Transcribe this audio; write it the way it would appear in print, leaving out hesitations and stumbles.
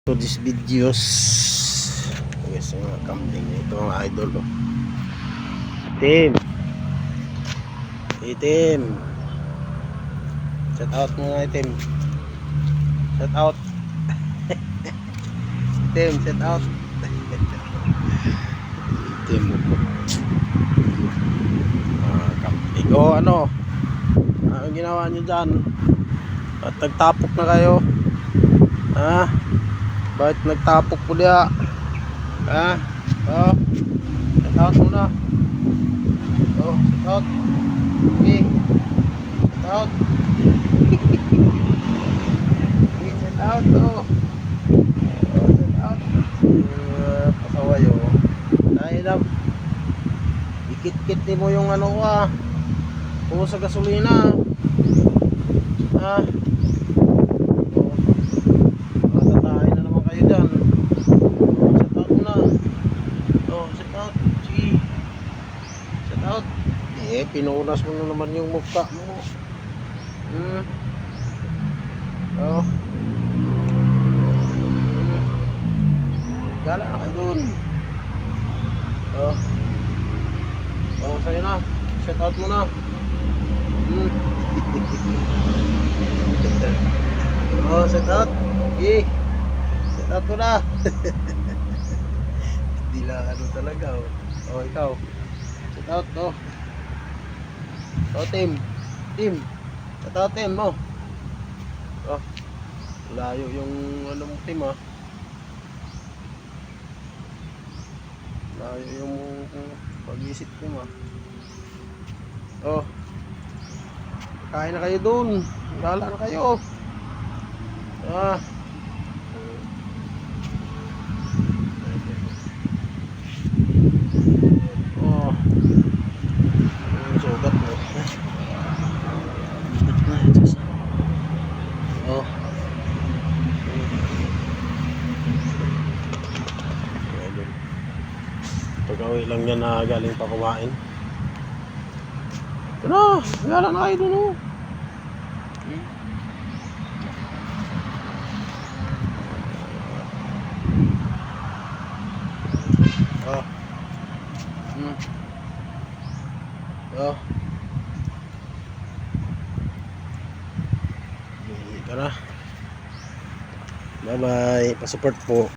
To these videos, guys, mga kambing ito mga idol, oh. Itim, itim, shout out mga itim, shout out. Itim, shout out. Itim mo, mga kambing. O ano, ang ginawa nyo dyan? At nagtapok na kayo, ha? Bakit nagtapok po diya? Ha? Oh, shout out muna. Oh, shout out. Okay, shout out. Okay, shout out. Oh, shout out. Pasaway, oh. Dahil lang, ikit-kit mo yung ano ko, ah. Puro sa gasolina. Ha? Pinunas mo na naman yung mukha mo. Oh. Gala na kayo dun. Oh. Oh, sa'yo na. Shout out mo na. Oh, shout out. Okay. Shout out mo na. Hindi lang ano talaga, oh. Oh, ikaw. Shout out, oh. Oh, team. Shout out, team mo. Oh. Layo yung ano mo, team, ah. Layo yung pag-isip, team, ah. Oh. Kain na kayo dun. Gala na kayo. Ah. Oh. Sugat mo. Oh. Pag-awi lang yan na galing pa kumain. Ito na. Gala na kayo dun, oh. Oh. Oh. Ito na. Bye-bye. Pa-support po.